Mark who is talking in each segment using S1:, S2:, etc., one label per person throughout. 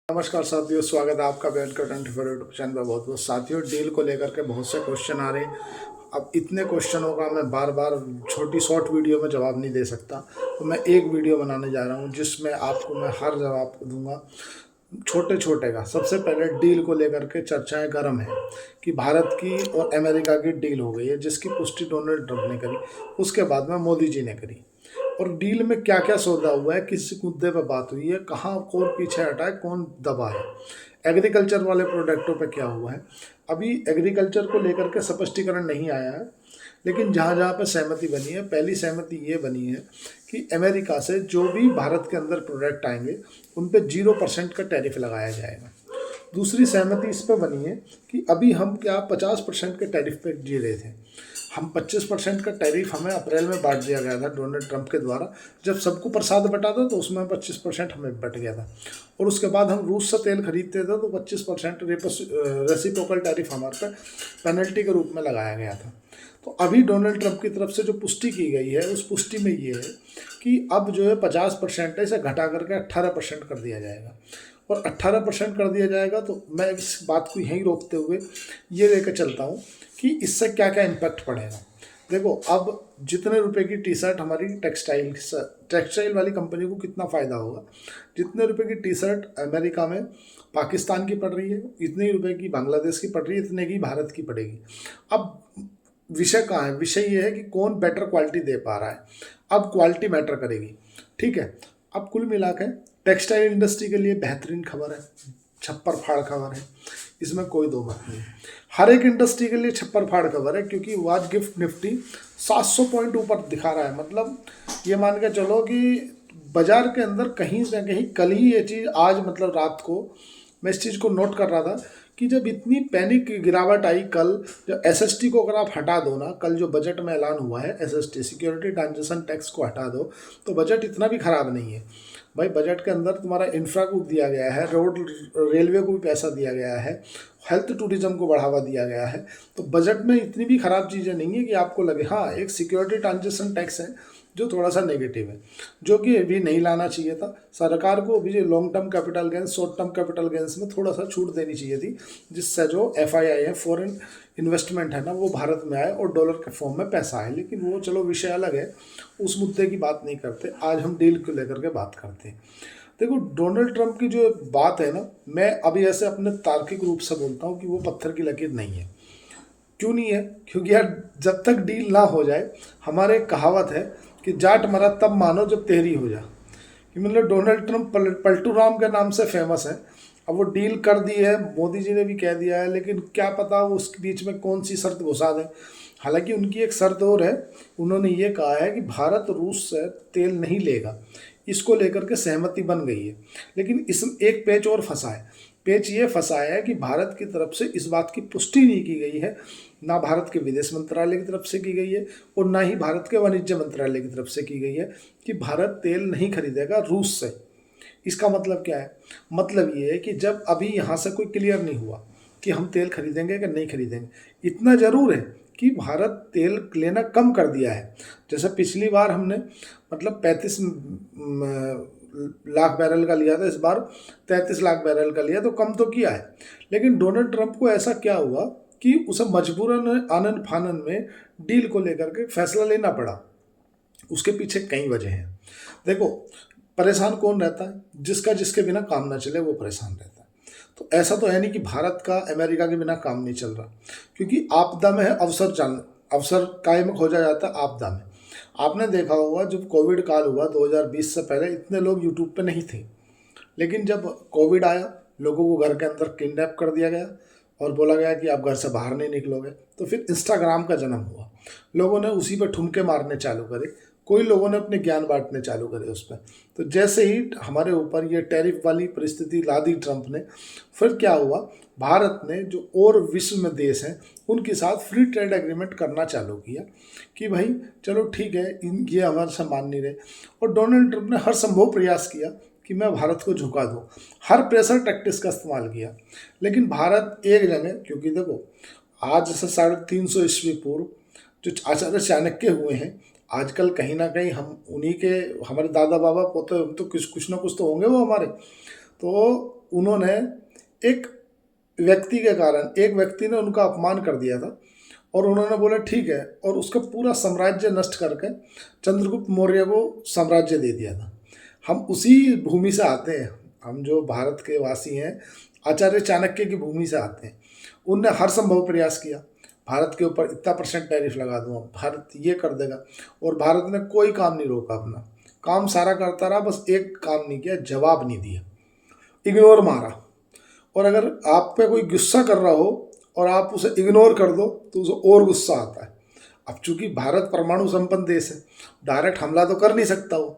S1: नमस्कार साथियों, स्वागत है आपका बैठ कर 24 यूट्यूब चैनल पर। बहुत बहुत साथियों, डील को लेकर के बहुत से क्वेश्चन आ रहे हैं। अब इतने क्वेश्चनों का मैं बार बार छोटी शॉर्ट वीडियो में जवाब नहीं दे सकता, तो मैं एक वीडियो बनाने जा रहा हूं जिसमें आपको मैं हर जवाब दूंगा, छोटे छोटे का। सबसे पहले डील को लेकर के चर्चाएं गर्म है कि भारत की और अमेरिका की डील हो गई है, जिसकी पुष्टि डोनाल्ड ट्रंप ने करी, उसके बाद में मोदी जी ने करी। और डील में क्या क्या सौदा हुआ है, किस मुद्दे पर बात हुई है, कहाँ कौन पीछे हटा है, कौन दबा है, एग्रीकल्चर वाले प्रोडक्टों पे क्या हुआ है। अभी एग्रीकल्चर को लेकर के स्पष्टीकरण नहीं आया है, लेकिन जहाँ जहाँ पे सहमति बनी है, पहली सहमति ये बनी है कि अमेरिका से जो भी भारत के अंदर प्रोडक्ट आएंगे उन पे 0% का टैरिफ लगाया जाएगा। दूसरी सहमति इस पर बनी है कि अभी हम क्या 50% के टैरिफ पे जी रहे थे, हम 25% का टैरिफ हमें अप्रैल में बांट दिया गया था डोनाल्ड ट्रंप के द्वारा। जब सबको प्रसाद बटा था तो उसमें 25% हमें बट गया था, और उसके बाद हम रूस से तेल खरीदते थे तो 25% रेसिप्रोकल टैरिफ हमारे पे पेनल्टी के रूप में लगाया गया था। तो अभी डोनाल्ड ट्रंप की तरफ से जो पुष्टि की गई है, उस पुष्टि में ये है कि अब जो है 50% है, इसे घटा करके 18% कर दिया जाएगा। और 18% कर दिया जाएगा तो मैं इस बात को यहीं रोकते हुए ये लेकर चलता हूँ कि इससे क्या क्या इम्पैक्ट पड़ेगा। देखो, अब जितने रुपए की टी शर्ट हमारी टेक्सटाइल वाली कंपनी को कितना फ़ायदा होगा, जितने रुपए की टी शर्ट अमेरिका में पाकिस्तान की पड़ रही है, इतने ही रुपए की बांग्लादेश की पड़ रही है, इतने की भारत की पड़ेगी। अब विषय कहाँ है? विषय ये है कि कौन बेटर क्वालिटी दे पा रहा है। अब क्वालिटी मैटर करेगी, ठीक है। अब कुल मिला के टेक्सटाइल इंडस्ट्री के लिए बेहतरीन खबर है, छप्पर फाड़ खबर है, इसमें कोई दो बात नहीं। हर एक इंडस्ट्री के लिए छप्पर फाड़ खबर है, क्योंकि आज गिफ्ट निफ्टी 700 पॉइंट ऊपर दिखा रहा है। मतलब ये मान के चलो कि बाजार के अंदर कहीं ना कहीं कल ही ये चीज़, आज मतलब रात को मैं इस चीज़ को नोट कर रहा था कि जब इतनी पैनिक गिरावट आई कल, जो एसएसटी को अगर आप हटा दो ना, कल जो बजट में ऐलान हुआ है एसएसटी सिक्योरिटी ट्रांजेक्शन टैक्स को हटा दो, तो बजट इतना भी खराब नहीं है भाई। बजट के अंदर तुम्हारा इंफ्रा को दिया गया है, रोड रेलवे को भी पैसा दिया गया है, हेल्थ टूरिज्म को बढ़ावा दिया गया है। तो बजट में इतनी भी खराब चीज़ें नहीं है कि आपको लगे। हाँ, एक सिक्योरिटी ट्रांजेक्शन टैक्स है जो थोड़ा सा नेगेटिव है, जो कि अभी नहीं लाना चाहिए था सरकार को। अभी जो long term capital gains, short term capital gains में थोड़ा सा छूट देनी चाहिए थी, जिससे जो एफआईआई है, फॉरेन इन्वेस्टमेंट है ना, वो भारत में आए और डॉलर के फॉर्म में पैसा आए। लेकिन वो चलो विषय अलग है, उस मुद्दे की बात नहीं करते। आज हम डील को लेकर के बात करते हैं। देखो, डोनाल्ड ट्रंप की जो बात है ना, मैं अभी ऐसे अपने तार्किक रूप से बोलता हूँ कि वो पत्थर की लकीर नहीं है। क्यों नहीं है? क्योंकि यार, जब तक डील ना हो जाए, हमारे एक कहावत है कि जाट मरा तब मानो जब तेरी हो जा। कि मतलब डोनाल्ड ट्रंप पलटू राम के नाम से फेमस है। अब वो डील कर दी है, मोदी जी ने भी कह दिया है, लेकिन क्या पता वो उसके बीच में कौन सी शर्त घुसा दें। हालांकि उनकी एक शर्त और है, उन्होंने ये कहा है कि भारत रूस से तेल नहीं लेगा। इसको लेकर के सहमति बन गई है, लेकिन इस एक पेच और फंसा है। पेच ये फंसा है कि भारत की तरफ से इस बात की पुष्टि नहीं की गई है, ना भारत के विदेश मंत्रालय की तरफ से की गई है और ना ही भारत के वाणिज्य मंत्रालय की तरफ से की गई है कि भारत तेल नहीं खरीदेगा रूस से। इसका मतलब क्या है? मतलब ये है कि जब अभी यहाँ से कोई क्लियर नहीं हुआ कि हम तेल खरीदेंगे कि नहीं खरीदेंगे, इतना जरूर है कि भारत तेल लेना कम कर दिया है। जैसे पिछली बार हमने मतलब 35 लाख बैरल का लिया था, इस बार 33 लाख बैरल का लिया, तो कम तो किया है। लेकिन डोनाल्ड ट्रंप को ऐसा क्या हुआ कि उसे मजबूरन आनन फानन में डील को लेकर के फैसला लेना पड़ा? उसके पीछे कई वजह हैं। देखो, परेशान कौन रहता है? जिसका जिसके बिना काम ना चले वो परेशान रहता है। तो ऐसा तो है नहीं कि भारत का अमेरिका के बिना काम नहीं चल रहा, क्योंकि आपदा में है अवसर कायम हो जाता है आपदा में। आपने देखा होगा, जब कोविड काल हुआ 2020 से पहले इतने लोग यूट्यूब पे नहीं थे, लेकिन जब कोविड आया, लोगों को घर के अंदर किडनैप कर दिया गया और बोला गया कि आप घर से बाहर नहीं निकलोगे। तो फिर इंस्टाग्राम का जन्म हुआ, लोगों ने उसी पर ठुमके मारने चालू करे, कोई लोगों ने अपने ज्ञान बांटने चालू करे उस पर। तो जैसे ही हमारे ऊपर ये टैरिफ वाली परिस्थिति ला दी ट्रंप ने, फिर क्या हुआ, भारत ने जो और विश्व में देश हैं उनके साथ फ्री ट्रेड एग्रीमेंट करना चालू किया कि भाई चलो ठीक है, ये हमारे से मान नहीं रहे। और डोनाल्ड ट्रंप ने हर संभव प्रयास किया कि मैं भारत को झुका दूं, हर प्रेशर टैक्टिक्स का इस्तेमाल किया। लेकिन भारत एक जगह, क्योंकि देखो आज से 350 ईस्वी पूर्व जो आचार्य चाणक्य हुए हैं, आजकल कहीं ना कहीं हम उन्हीं के, हमारे दादा बाबा पोते, हम तो कुछ कुछ ना कुछ तो होंगे वो हमारे। तो उन्होंने एक व्यक्ति के कारण, एक व्यक्ति ने उनका अपमान कर दिया था और उन्होंने बोला ठीक है, और उसका पूरा साम्राज्य नष्ट करके चंद्रगुप्त मौर्य को साम्राज्य दे दिया था। हम उसी भूमि से आते हैं, हम जो भारत के वासी हैं आचार्य चाणक्य की भूमि से आते हैं। उनने हर संभव प्रयास किया, भारत के ऊपर इतना % टैरिफ लगा दूंगा, भारत ये कर देगा, और भारत ने कोई काम नहीं रोका, अपना काम सारा करता रहा, बस एक काम नहीं किया, जवाब नहीं दिया, इग्नोर मारा। और अगर आप पे कोई गुस्सा कर रहा हो और आप उसे इग्नोर कर दो तो उसे और गुस्सा आता है। अब चूंकि भारत परमाणु संपन्न देश है, डायरेक्ट हमला तो कर नहीं सकता हो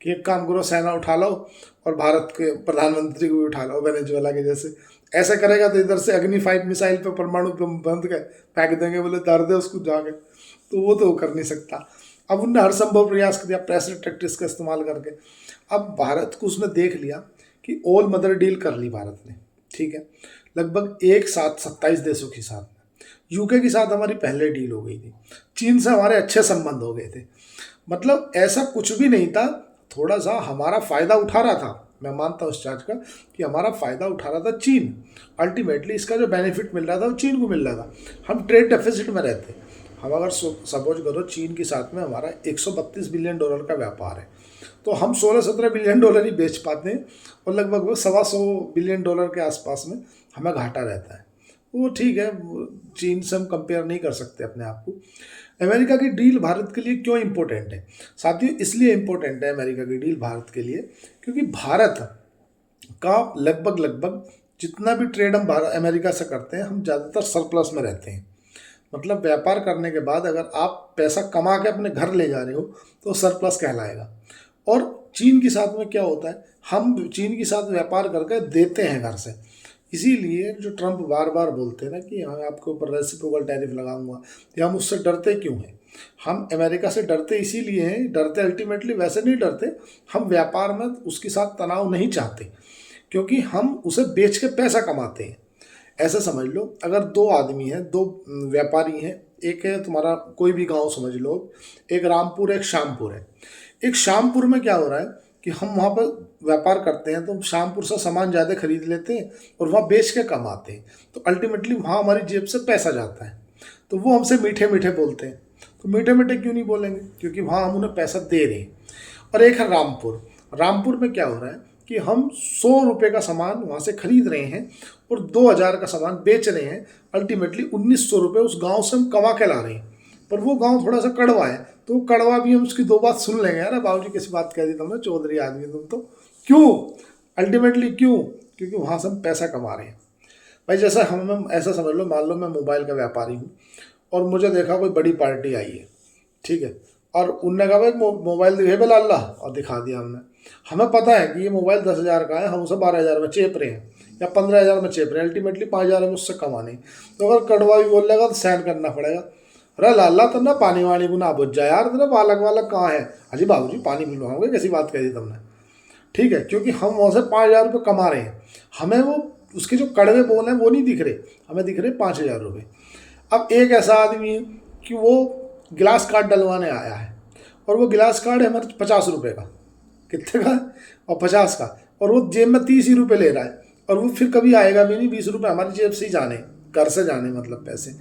S1: कि एक काम करो सेना उठा लो और भारत के प्रधानमंत्री को भी उठा लो वेनेजुएला के जैसे। ऐसा करेगा तो इधर से अग्नि 5 मिसाइल पे परमाणु बंद के फेंक देंगे, बोले दर्द है उसको जाके, तो वो तो कर नहीं सकता। अब उनने हर संभव प्रयास किया प्रेशर टैक्टिक्स का इस्तेमाल करके। अब भारत को उसने देख लिया कि ऑल मदर डील कर ली भारत ने, ठीक है, लगभग एक साथ 27 देशों के साथ। यूके के साथ हमारी पहले डील हो गई थी, चीन से हमारे अच्छे संबंध हो गए थे, मतलब ऐसा कुछ भी नहीं था। थोड़ा सा हमारा फ़ायदा उठा रहा था, मैं मानता हूँ इस चार्ज का कि हमारा फ़ायदा उठा रहा था चीन। अल्टीमेटली इसका जो बेनिफिट मिल रहा था वो चीन को मिल रहा था। हम ट्रेड डेफिसिट में रहते, हम अगर सपोज करो चीन के साथ में हमारा 132 बिलियन डॉलर का व्यापार है, तो हम 16-17 बिलियन डॉलर ही बेच पाते हैं और लगभग 125 बिलियन डॉलर के आसपास में हमें घाटा रहता है। वो ठीक है, चीन से हम कंपेयर नहीं कर सकते अपने आप को। अमेरिका की डील भारत के लिए क्यों इम्पोर्टेंट है साथियों? इसलिए इम्पोर्टेंट है अमेरिका की डील भारत के लिए क्योंकि भारत का लगभग जितना भी ट्रेड हम अमेरिका से करते हैं, हम ज़्यादातर सरप्लस में रहते हैं। मतलब व्यापार करने के बाद अगर आप पैसा कमा के अपने घर ले जा रहे हो तो सरप्लस कहलाएगा। और चीन के साथ में क्या होता है, हम चीन के साथ व्यापार करके देते हैं घर से। इसीलिए जो ट्रम्प बार बार बोलते हैं ना कि हम आपके ऊपर रेसिप्रोकल टैरिफ लगाऊंगा, या हम उससे डरते क्यों हैं? हम अमेरिका से डरते इसीलिए हैं, डरते अल्टीमेटली वैसे नहीं डरते, हम व्यापार में उसके साथ तनाव नहीं चाहते क्योंकि हम उसे बेच के पैसा कमाते हैं। ऐसा समझ लो, अगर 2 आदमी हैं, 2 व्यापारी हैं, एक है तुम्हारा कोई भी गांव समझ लो, एक रामपुर एक शामपुर है। एक शामपुर में क्या हो रहा है कि हम वहाँ पर व्यापार करते हैं तो शामपुर से सामान ज़्यादा खरीद लेते हैं और वहाँ बेच के कमाते हैं, तो अल्टीमेटली वहाँ हमारी जेब से पैसा जाता है। तो वो हमसे मीठे मीठे बोलते हैं, तो मीठे मीठे क्यों नहीं बोलेंगे? क्योंकि वहाँ हम उन्हें पैसा दे रहे हैं। और एक है रामपुर, रामपुर में क्या हो रहा है कि हम 100 रुपये का सामान वहाँ से खरीद रहे हैं और 2000 का सामान बेच रहे हैं, अल्टीमेटली 1900 रुपये उस गाँव से हम कमा के ला रहे हैं। पर वो गांव थोड़ा सा कड़वा है, तो कड़वा भी हम उसकी 2 बात सुन लेंगे, यार बाबूजी कैसी बात कह दी तुमने, चौधरी आदमी तुम तो। क्यों? अल्टीमेटली क्यों? क्योंकि वहाँ से हम पैसा कमा रहे हैं। भाई जैसा हम ऐसा समझ लो, मान लो मैं मोबाइल का व्यापारी हूँ और मुझे देखा कोई बड़ी पार्टी आई है, ठीक है, और उनने कहा भाई मोबाइल दिखे बेला अल्लाह, और दिखा दिया हमने। हमें पता है कि ये मोबाइल 10,000 का है, हम उसे 12,000 में चेप रहे हैं या 15,000 में चेप रहे हैं, अल्टीमेटली 5,000 में उससे कमाने। तो अगर कड़वा भी बोल लेगा तो सहन करना पड़ेगा। अरे लाला तो ना पानी वानी को ना बुझ जाए यार, तेरा बालक वालक कहाँ है? अजी बाबूजी पानी पिलवाओगे, कैसी बात कह दी तुमने? ठीक है, क्योंकि हम वहाँ से 5,000 रुपये कमा रहे हैं, हमें वो उसके जो कड़वे बोल हैं वो नहीं दिख रहे, हमें दिख रहे 5,000 रुपये। अब एक ऐसा आदमी है कि वो गिलास कार्ड डलवाने आया है और वो गिलास कार्ड है हमारे 50 रुपये का, कितने का? और 50 का, और वो जेब में 30 ही रुपये ले रहा है, और वो फिर कभी आएगा भी नहीं, 20 रुपये हमारी जेब से ही जाने, घर से जाने मतलब पैसे।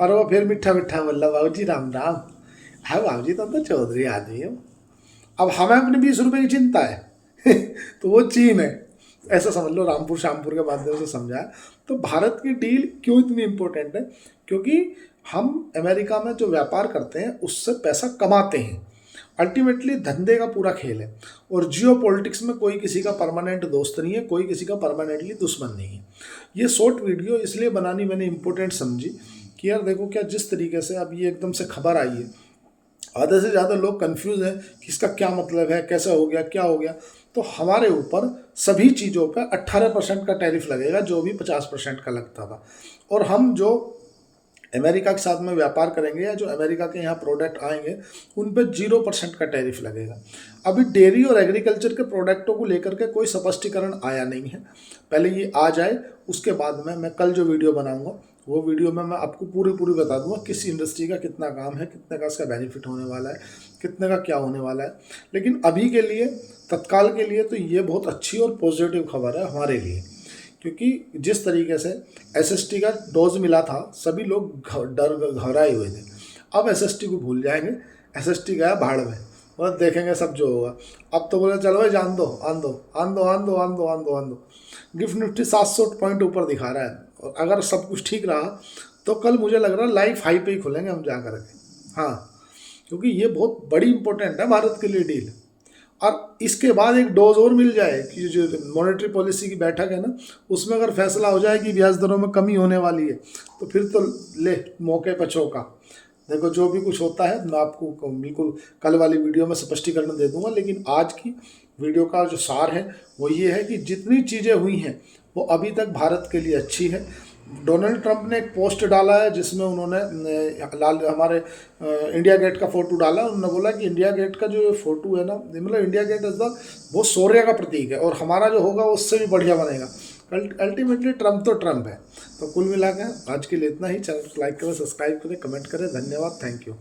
S1: और वो फिर मीठा मीठा बोला बाबू जी राम राम, है बाबू जी तुम तो चौधरी आदमी हो। अब हमें अपने 20 रुपये की चिंता है तो वो चीन है, ऐसा समझ लो, रामपुर शामपुर के माध्यम से समझाया। तो भारत की डील क्यों इतनी इम्पोर्टेंट है? क्योंकि हम अमेरिका में जो व्यापार करते हैं उससे पैसा कमाते हैं, अल्टीमेटली धंधे का पूरा खेल है। और जियो पॉलिटिक्स में कोई किसी का परमानेंट दोस्त नहीं है, कोई किसी का परमानेंटली दुश्मन नहीं है। ये शॉर्ट वीडियो इसलिए बनानी मैंने इम्पोर्टेंट समझी कि यार देखो क्या जिस तरीके से अब ये एकदम से खबर आई है, आधे से ज़्यादा लोग कंफ्यूज हैं कि इसका क्या मतलब है, कैसे हो गया, क्या हो गया। तो हमारे ऊपर सभी चीज़ों पर 18% का टैरिफ लगेगा, जो भी 50% का लगता था। और हम जो अमेरिका के साथ में व्यापार करेंगे या जो अमेरिका के यहाँ प्रोडक्ट आएंगे उन पर 0% का टैरिफ लगेगा। अभी डेयरी और एग्रीकल्चर के प्रोडक्टों को लेकर के कोई स्पष्टीकरण आया नहीं है, पहले ये आ जाए, उसके बाद में मैं कल जो वीडियो बनाऊंगा वो वीडियो में मैं आपको पूरी बता दूंगा किस इंडस्ट्री का कितना काम है, कितने का इसका बेनिफिट होने वाला है, कितने का क्या होने वाला है। लेकिन अभी के लिए, तत्काल के लिए तो ये बहुत अच्छी और पॉजिटिव खबर है हमारे लिए, क्योंकि जिस तरीके से एसएसटी का डोज मिला था सभी लोग घबराए हुए थे। अब एसएसटी को भूल जाएंगे, एसएसटी गया भाड़ में और देखेंगे सब जो होगा। अब तो बोले चलो भाई जान दो, आन दो आन दो आन दो आन दो आन दो आन दो। गिफ्ट निफ्टी 700 पॉइंट ऊपर दिखा रहा है, और अगर सब कुछ ठीक रहा तो कल मुझे लग रहा है लाइफ हाई पे ही खुलेंगे हम जा करके। हाँ, क्योंकि ये बहुत बड़ी इंपॉर्टेंट है भारत के लिए डील। और इसके बाद एक डोज और मिल जाए कि जो मॉनेटरी पॉलिसी की बैठक है ना, उसमें अगर फैसला हो जाए कि ब्याज दरों में कमी होने वाली है, तो फिर तो ले मौके पर चौका। देखो जो भी कुछ होता है मैं आपको बिल्कुल कल वाली वीडियो में स्पष्टीकरण दे दूंगा, लेकिन आज की वीडियो का जो सार है वो ये है कि जितनी चीज़ें हुई हैं वो अभी तक भारत के लिए अच्छी है। डोनाल्ड ट्रंप ने एक पोस्ट डाला है जिसमें उन्होंने हमारे इंडिया गेट का फोटो डाला। उन्होंने बोला कि इंडिया गेट का जो फोटो है ना, मतलब इंडिया गेट इज द वो शौर्य का प्रतीक है, और हमारा जो होगा उससे भी बढ़िया बनेगा। अल्टीमेटली ट्रंप तो ट्रंप है। तो कुल मिलाकर आज के लिए इतना ही। चैनल को लाइक करें, सब्सक्राइब करें, कमेंट करें। धन्यवाद, थैंक यू।